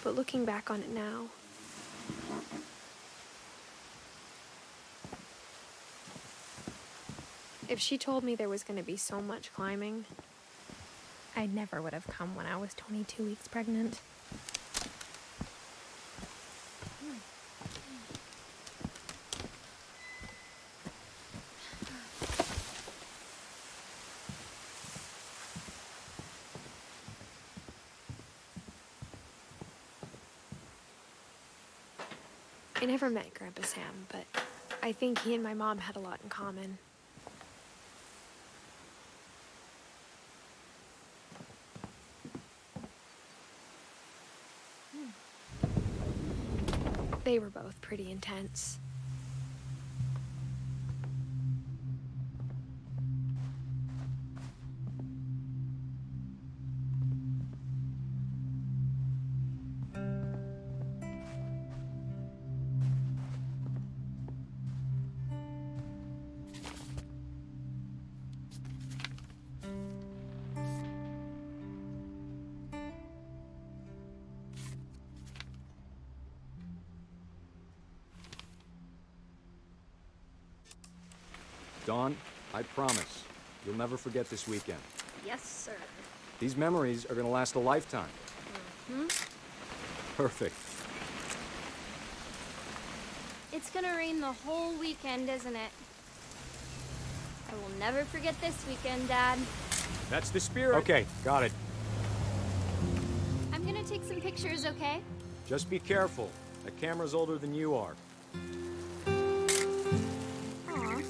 But looking back on it now, if she told me there was going to be so much climbing, I never would have come when I was 22 weeks pregnant. I never met Grandpa Sam, but I think he and my mom had a lot in common. They were both pretty intense. Dawn, I promise, you'll never forget this weekend. Yes, sir. These memories are gonna last a lifetime. Mm-hmm. Perfect. It's gonna rain the whole weekend, isn't it? I will never forget this weekend, Dad. That's the spirit. Okay, got it. I'm gonna take some pictures, okay? Just be careful. That camera's older than you are. Aw.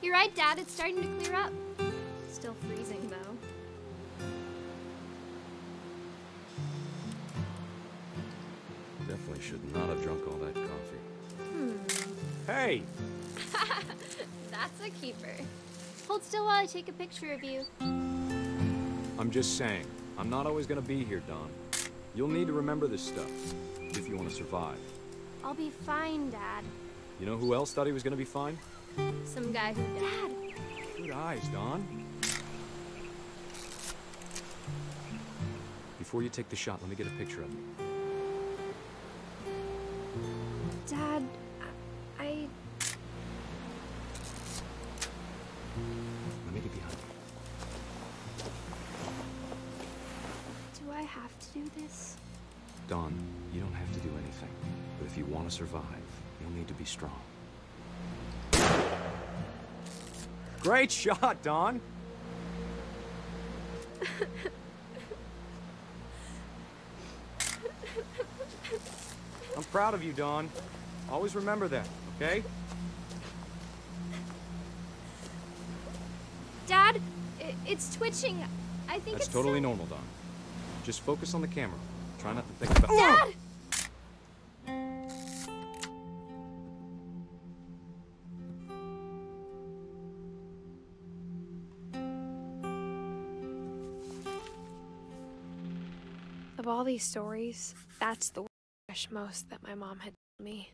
You're right, Dad. It's starting to clear up. Still freezing, though. Definitely should not have drunk all that coffee. Hey! That's a keeper. Hold still while I take a picture of you. I'm just saying, I'm not always gonna be here, Dawn. You'll need to remember this stuff, if you want to survive. I'll be fine, Dad. You know who else thought he was gonna be fine? Some guy who Dad. Good eyes, Dawn. Before you take the shot, let me get a picture of you. Dad, I... Let me get behind you. Do I have to do this? Dawn, you don't have to do anything. But if you want to survive, you'll need to be strong. Great shot, Dawn! I'm proud of you, Dawn. Always remember that, okay? Dad, it's twitching. I think That's it's totally so... normal, Dawn. Just focus on the camera. Try not to think about... Dad! Of all these stories, that's the one I wish most that my mom had told me.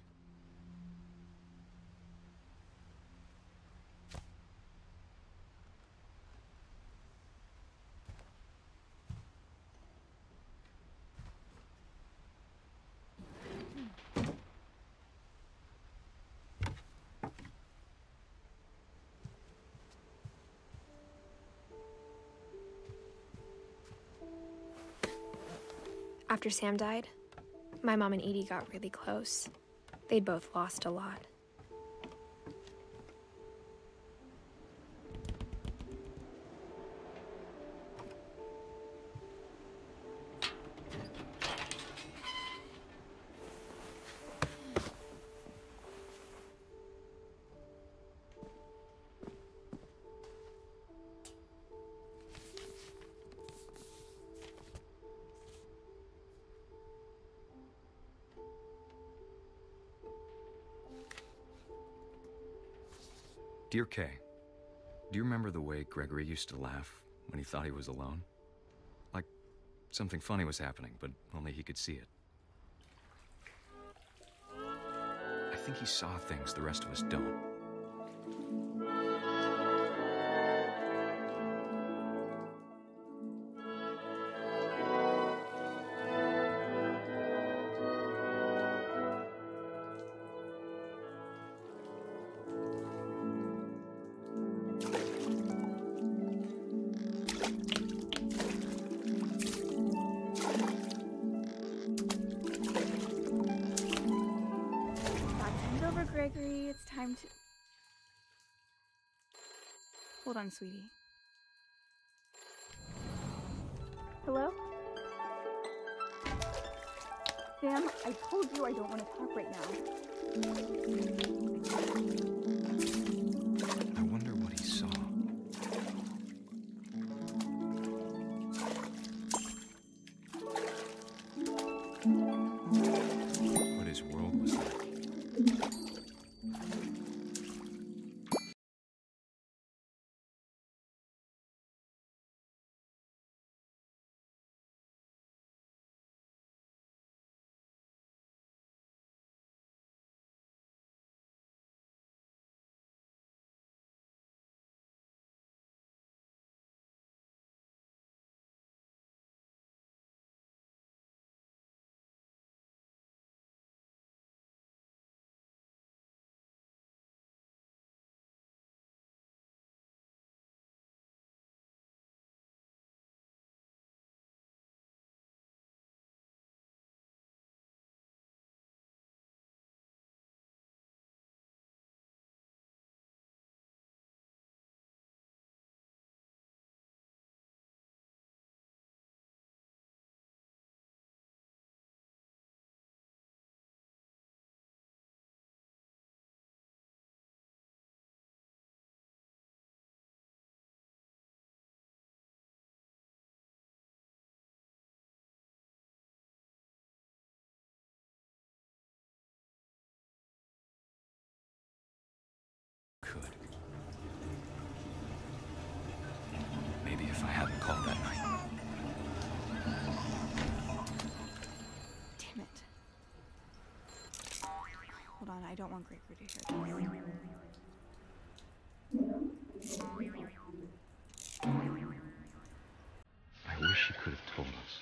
After Sam died, my mom and Edie got really close. They'd both lost a lot. Dear Kay, do you remember the way Gregory used to laugh when he thought he was alone? Like something funny was happening, but only he could see it. I think he saw things the rest of us don't. Hold on, sweetie. Hello? Sam, I told you I don't want to talk right now. I wonder what he saw. What his world was like. Could. Maybe if I hadn't called that night. Damn it. Hold on, I don't want Gregory to hear this. I wish he could have told us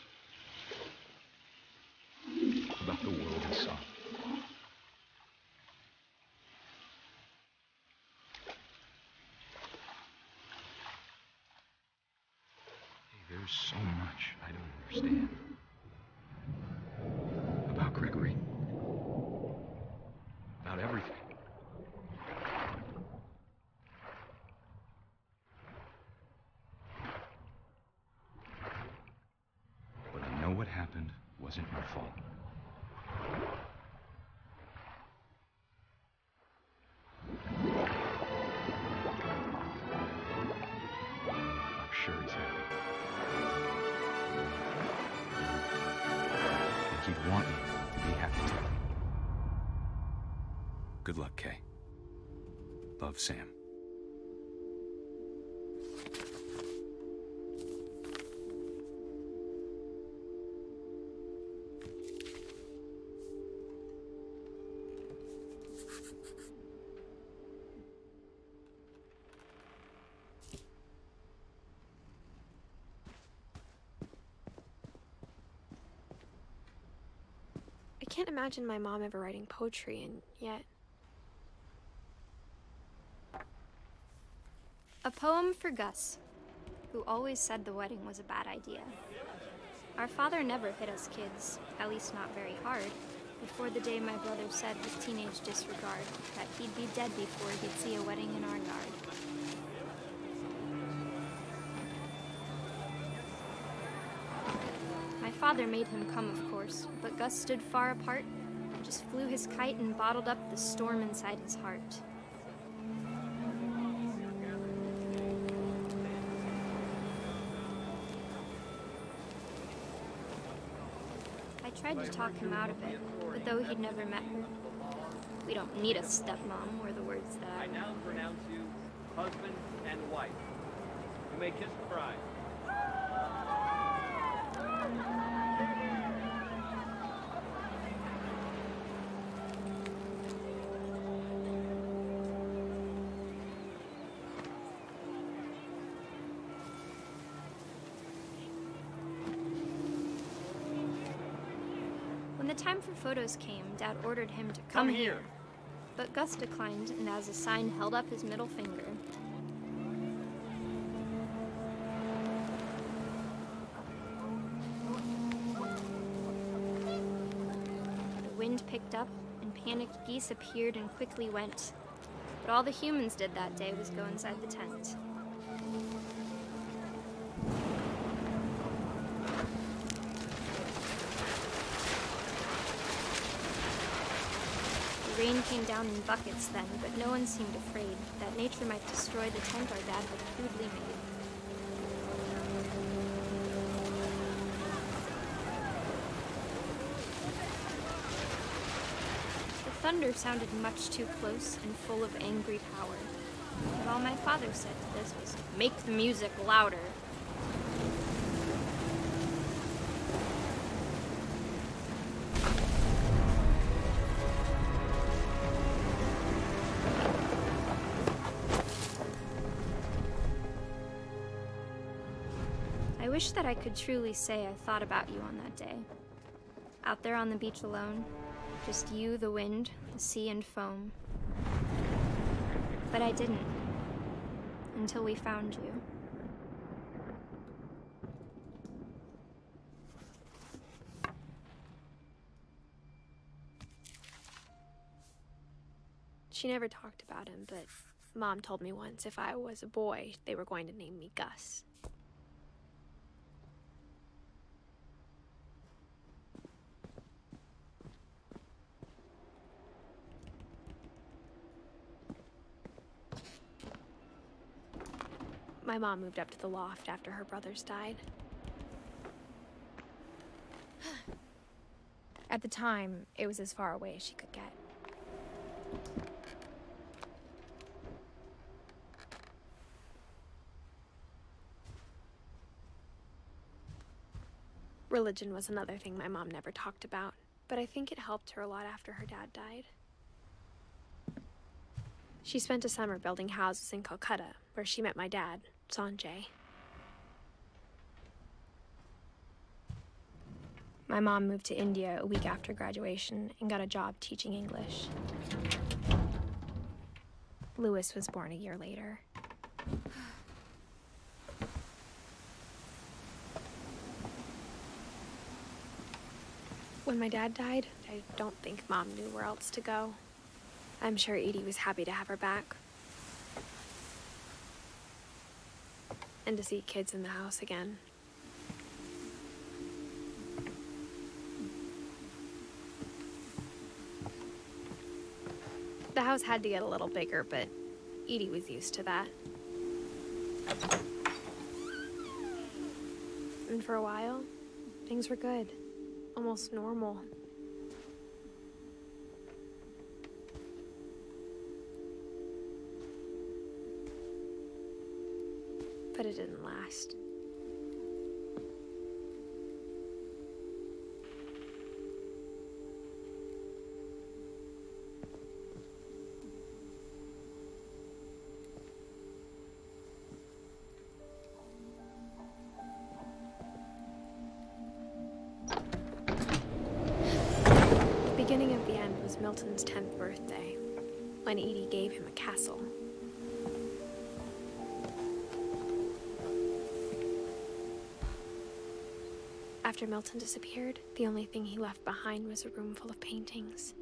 about the world he saw. Hey, there's so much I don't understand. About Gregory. About everything. But I know what happened wasn't your fault. I'm sure he's happy. And he'd want you to be happy too. Good luck, Kay. Love, Sam. I can't imagine my mom ever writing poetry, and yet... A poem for Gus, who always said the wedding was a bad idea. Our father never hit us kids, at least not very hard, before the day my brother said with teenage disregard that he'd be dead before he'd see a wedding in our yard. My father made him come, of course, but Gus stood far apart, just flew his kite and bottled up the storm inside his heart. I tried to talk him out of it, but though he'd never met her, we don't need a stepmom, were the words that I now pronounce you husband and wife. You may kiss the bride. When the time for photos came, Dad ordered him to come here. But Gus declined, and as a sign held up his middle finger. The wind picked up, and panicked geese appeared and quickly went. But all the humans did that day was go inside the tent. Rain came down in buckets then, but no one seemed afraid that nature might destroy the tent our dad had crudely made. The thunder sounded much too close and full of angry power. But all my father said to this was, "Make the music louder." I wish that I could truly say I thought about you on that day. Out there on the beach alone, just you, the wind, the sea, and foam. But I didn't, until we found you. She never talked about him, but Mom told me once if I was a boy, they were going to name me Gus. My mom moved up to the loft after her brothers died. At the time, it was as far away as she could get. Religion was another thing my mom never talked about, but I think it helped her a lot after her dad died. She spent a summer building houses in Calcutta, where she met my dad, Sanjay. My mom moved to India a week after graduation and got a job teaching English. Louis was born a year later. When my dad died, I don't think Mom knew where else to go. I'm sure Edie was happy to have her back. And to see kids in the house again. The house had to get a little bigger, but Edie was used to that. And for a while, things were good. Almost normal. But it didn't last. The beginning of the end was Milton's 10th birthday, when Edie gave him a castle. After Milton disappeared, the only thing he left behind was a room full of paintings.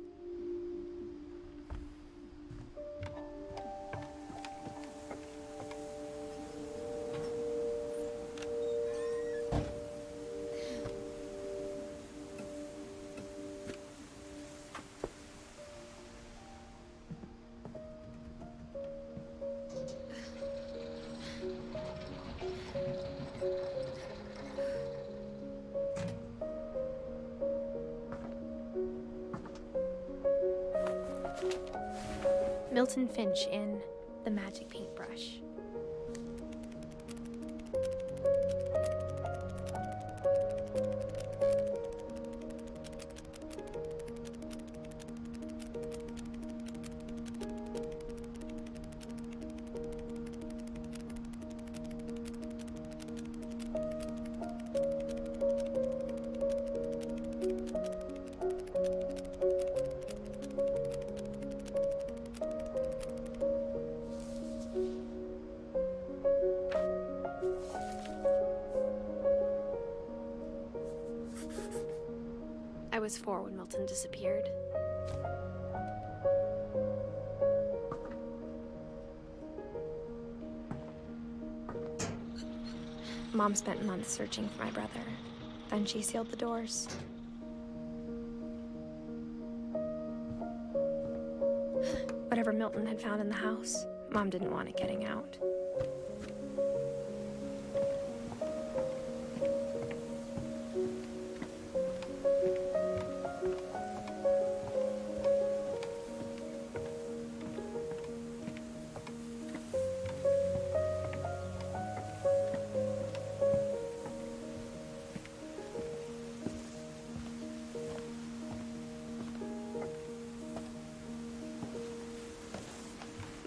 Milton Finch in The Magic Paintbrush. I was 4 when Milton disappeared. Mom spent months searching for my brother. Then she sealed the doors. whatever Milton had found in the house. Mom didn't want it getting out.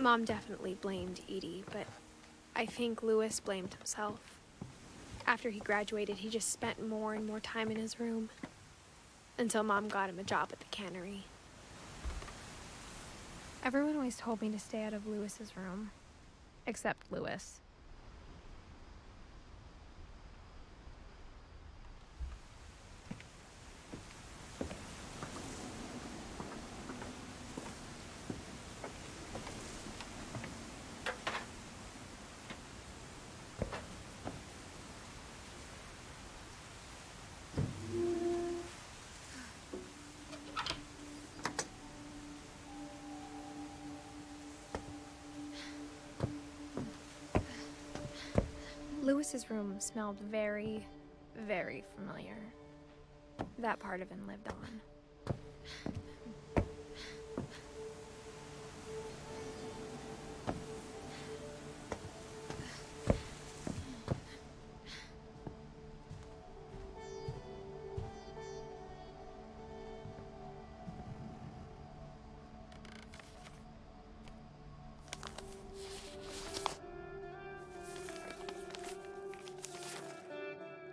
Mom definitely blamed Edie, but I think Louis blamed himself. After he graduated, he just spent more and more time in his room, until Mom got him a job at the cannery. Everyone always told me to stay out of Louis's room, except Louis. Louis's room smelled very, very familiar. That part of him lived on.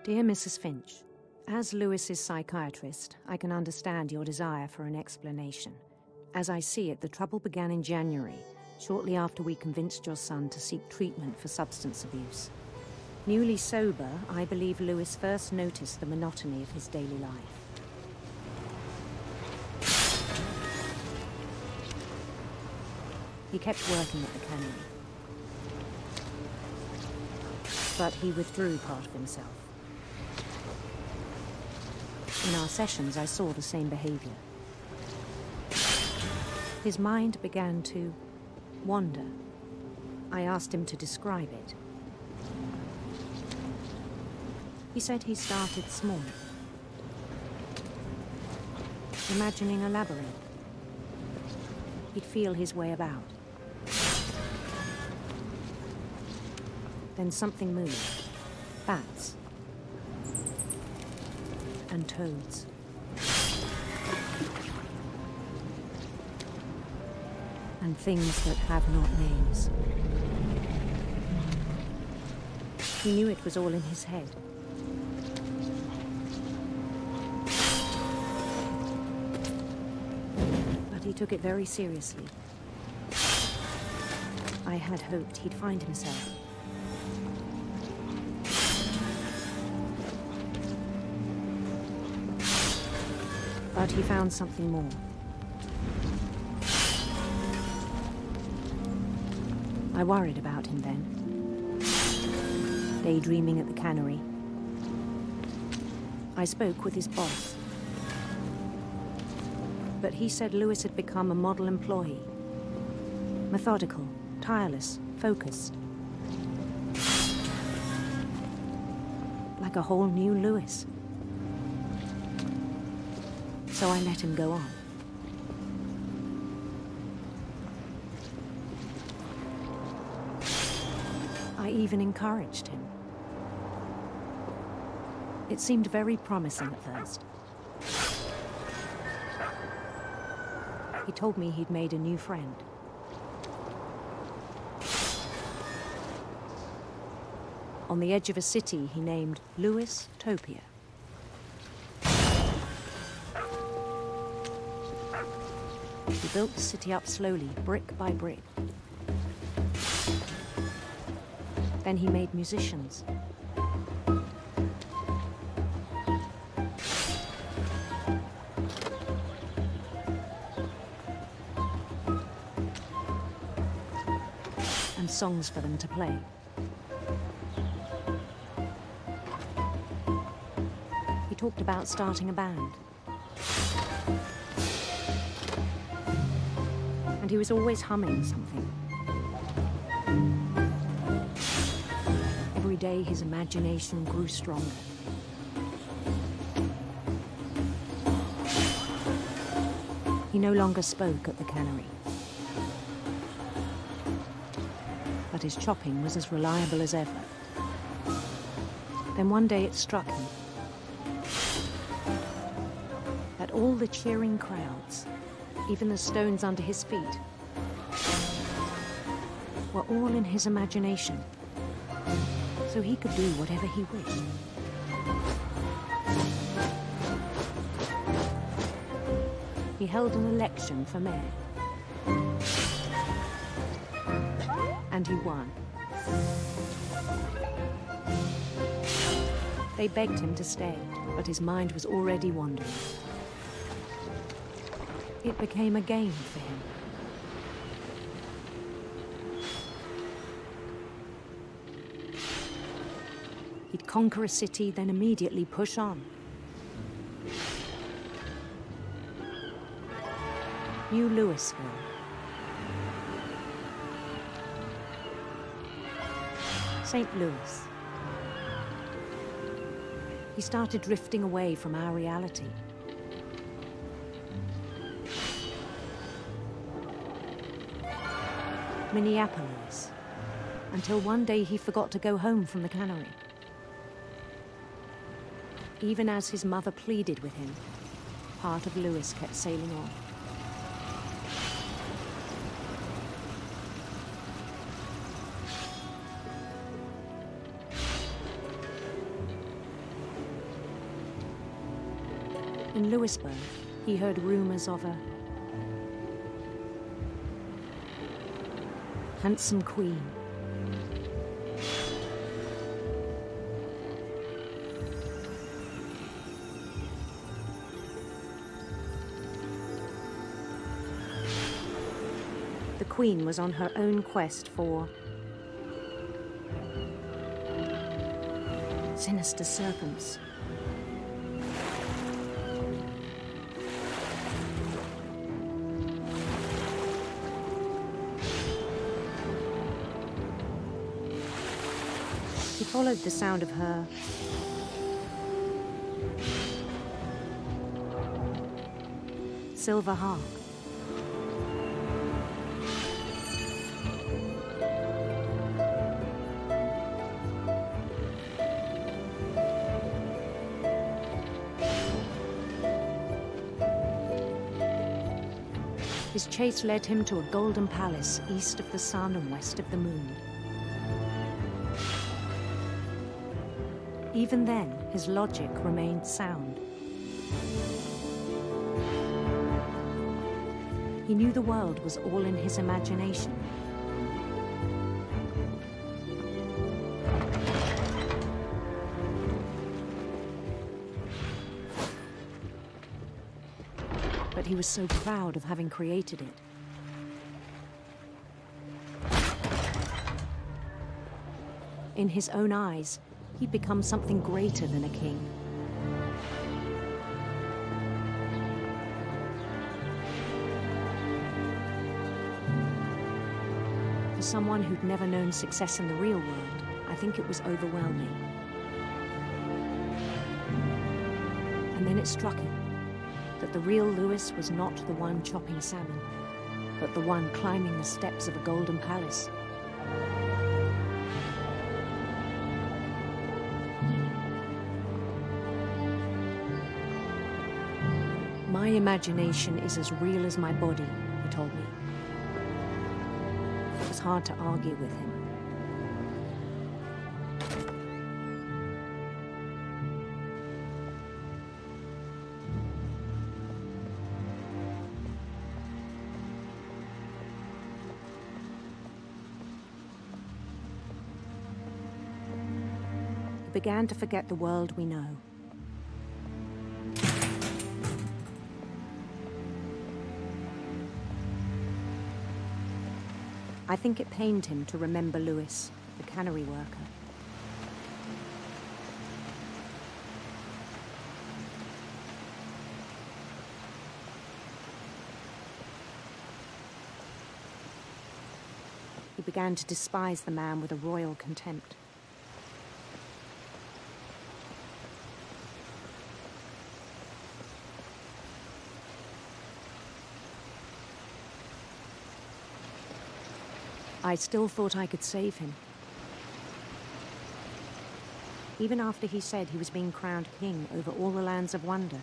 Dear Mrs. Finch, as Louis's psychiatrist, I can understand your desire for an explanation. As I see it, the trouble began in January, shortly after we convinced your son to seek treatment for substance abuse. Newly sober, I believe Louis first noticed the monotony of his daily life. He kept working at the cannery, but he withdrew part of himself. In our sessions, I saw the same behavior. His mind began to wander. I asked him to describe it. He said he started small, imagining a labyrinth. He'd feel his way about. Then something moved. Bats. And toads. And things that have not names. He knew it was all in his head. But he took it very seriously. I had hoped he'd find himself. But he found something more. I worried about him then, daydreaming at the cannery. I spoke with his boss, but he said Louis had become a model employee. Methodical, tireless, focused. Like a whole new Louis. So I let him go on. I even encouraged him. It seemed very promising at first. He told me he'd made a new friend. On the edge of a city he named Louis Topia. He built the city up slowly, brick by brick. Then he made musicians. And songs for them to play. He talked about starting a band. and he was always humming something. Every day his imagination grew stronger. He no longer spoke at the cannery, but his chopping was as reliable as ever. Then one day it struck him that all the cheering crowds, even the stones under his feet, were all in his imagination, so he could do whatever he wished. He held an election for mayor, and he won. They begged him to stay, but his mind was already wandering. It became a game for him. He'd conquer a city, then immediately push on. New Louisville. St. Louis. He started drifting away from our reality. Minneapolis, until one day he forgot to go home from the cannery. Even as his mother pleaded with him, part of Louis kept sailing on. In Louisburg, he heard rumors of a handsome queen. The queen was on her own quest for sinister serpents. He followed the sound of her silver harp. His chase led him to a golden palace east of the sun and west of the moon. Even then, his logic remained sound. He knew the world was all in his imagination. But he was so proud of having created it. In his own eyes, he'd become something greater than a king. For someone who'd never known success in the real world, I think it was overwhelming. And then it struck him that the real Louis was not the one chopping salmon, but the one climbing the steps of a golden palace. My imagination is as real as my body, he told me. It was hard to argue with him. He began to forget the world we know. I think it pained him to remember Louis, the cannery worker. began to despise the man with a royal contempt. I still thought I could save him. Even after he said he was being crowned king over all the lands of wonder.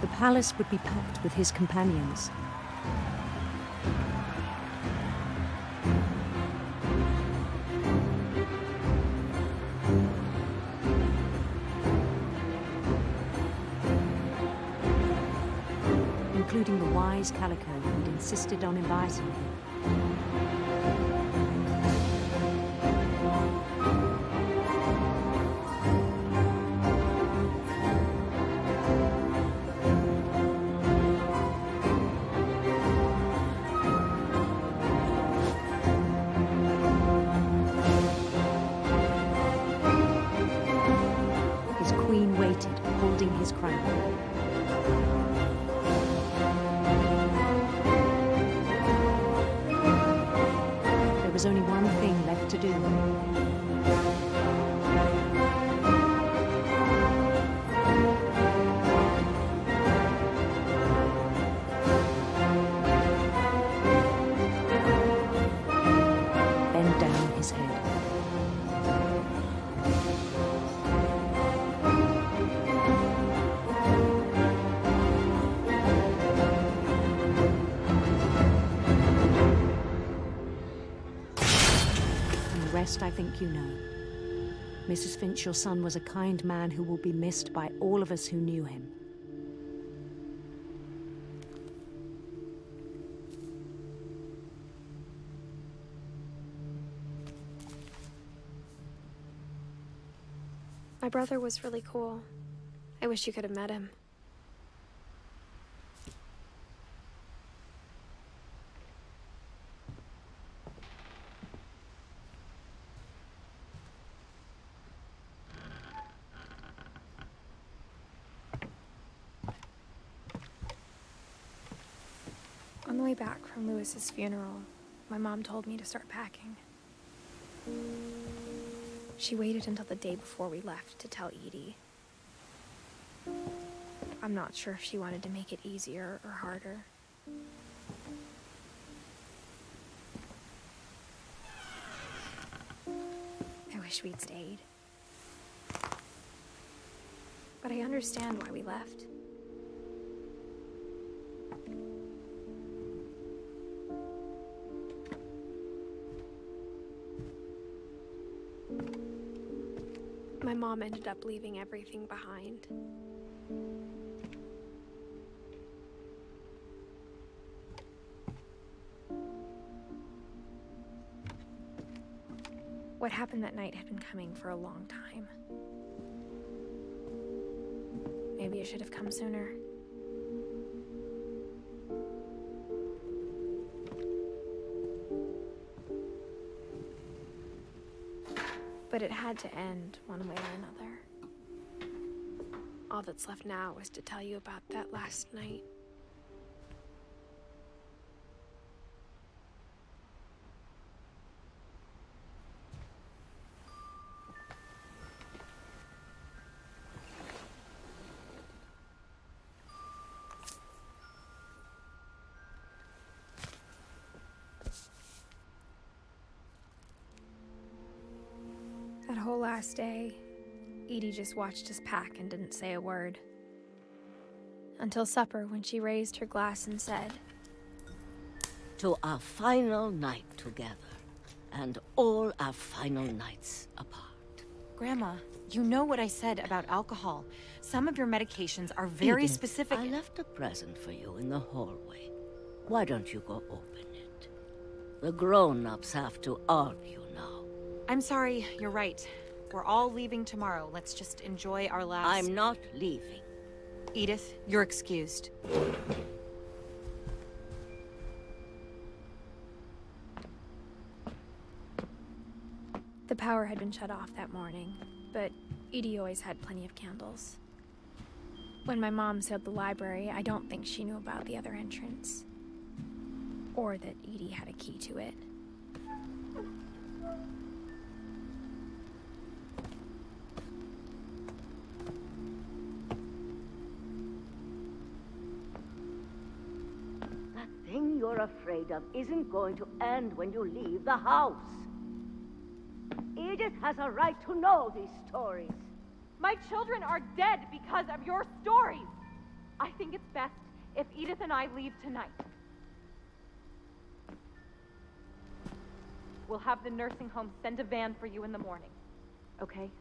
The palace would be packed with his companions. Including the wise Calico who'd insisted on inviting him. His queen waited, holding his crown. There was only one thing left to do. Bend down his head. The rest I think you know. Mrs. Finch, your son was a kind man who will be missed by all of us who knew him. My brother was really cool. I wish you could have met him. On the way back from Lewis's funeral, my mom told me to start packing. She waited until the day before we left to tell Edie. I'm not sure if she wanted to make it easier or harder. I wish we'd stayed. But I understand why we left. My mom ended up leaving everything behind. What happened that night had been coming for a long time. Maybe it should have come sooner. But it had to end one way or another. All that's left now is to tell you about that last night. That whole last day, Edie just watched us pack and didn't say a word. Until supper, when she raised her glass and said, "To our final night together, and all our final nights apart." Grandma, you know what I said about alcohol. Some of your medications are very Edith, specific. I left a present for you in the hallway. Why don't you go open it? The grown-ups have to argue now. I'm sorry, you're right. We're all leaving tomorrow. Let's just enjoy our last... I'm not leaving. Edith, you're excused. the power had been shut off that morning, but Edie always had plenty of candles. When my mom sealed the library, I don't think she knew about the other entrance. Or that Edie had a key to it. That thing you're afraid of isn't going to end when you leave the house. Edith has a right to know these stories. My children are dead because of your stories. I think it's best if Edith and I leave tonight. We'll have the nursing home send a van for you in the morning, okay?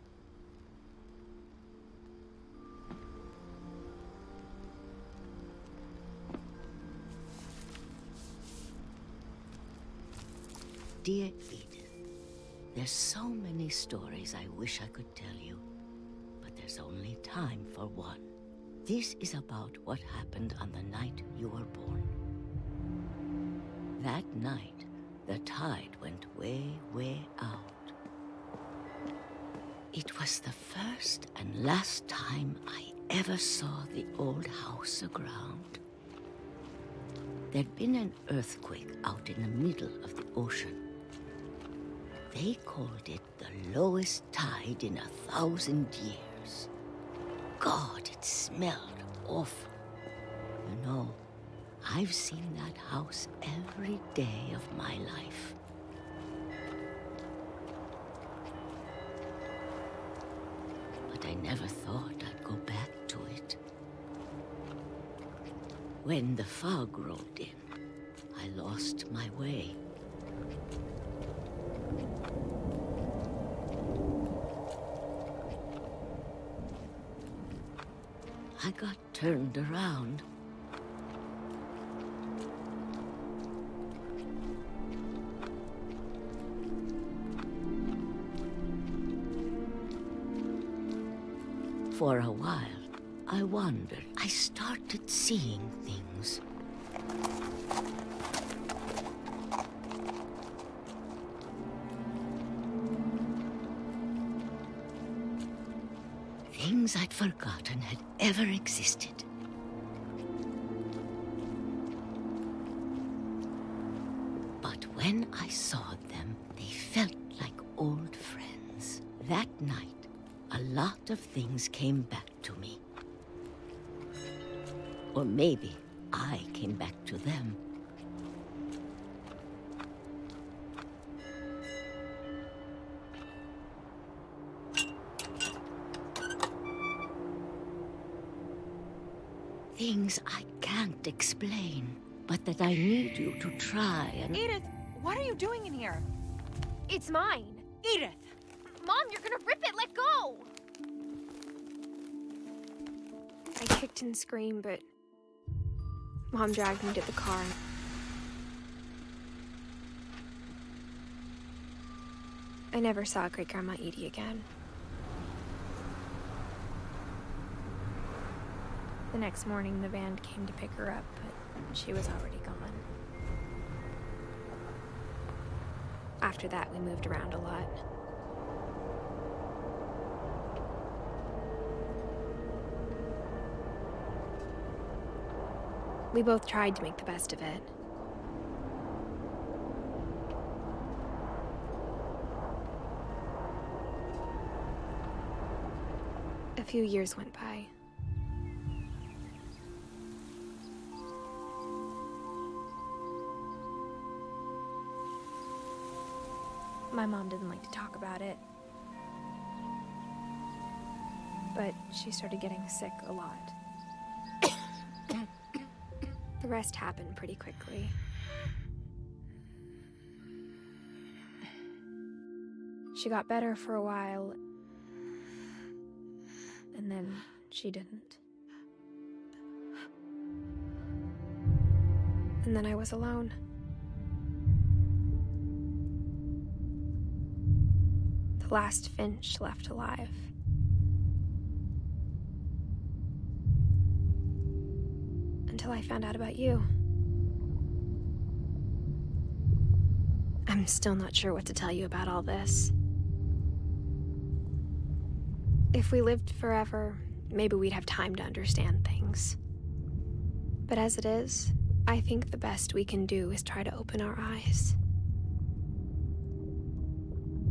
Dear Edith, there's so many stories I wish I could tell you, but there's only time for one. This is about what happened on the night you were born. That night, the tide went way, way out. It was the first and last time I ever saw the old house aground. There'd been an earthquake out in the middle of the ocean. They called it the lowest tide in 1,000 years. God, it smelled awful. You know, I've seen that house every day of my life. But I never thought I'd go back to it. When the fog rolled in, I lost my way. I got turned around. For a while, I wondered. I started seeing things. Things I'd forgotten had ever existed. But when I saw them, they felt like old friends. That night, a lot of things came back to me. Or maybe I came back to them. Things I can't explain, but that I need you to try and... Edith, what are you doing in here? It's mine. Edith! Mom, you're gonna rip it! Let go! I kicked and screamed, but Mom dragged me to the car. I never saw Great-Grandma Edie again. The next morning, the van came to pick her up, but she was already gone. After that, we moved around a lot. We both tried to make the best of it. A few years went by. My mom didn't like to talk about it, but she started getting sick a lot. The rest happened pretty quickly. She got better for a while, and then she didn't. And then I was alone. The last Finch left alive. Until I found out about you. I'm still not sure what to tell you about all this. If we lived forever, maybe we'd have time to understand things. But as it is, I think the best we can do is try to open our eyes.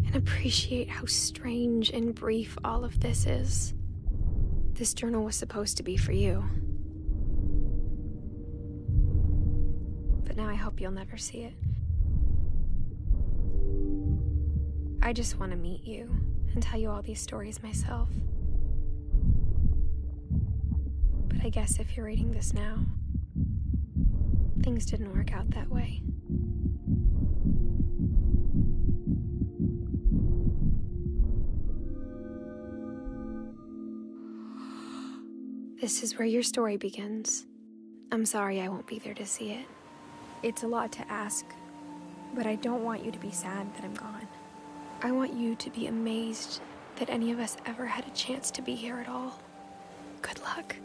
And appreciate how strange and brief all of this is. This journal was supposed to be for you. But now I hope you'll never see it. I just want to meet you and tell you all these stories myself. But I guess if you're reading this now, things didn't work out that way. This is where your story begins. I'm sorry I won't be there to see it. It's a lot to ask, but I don't want you to be sad that I'm gone. I want you to be amazed that any of us ever had a chance to be here at all. Good luck.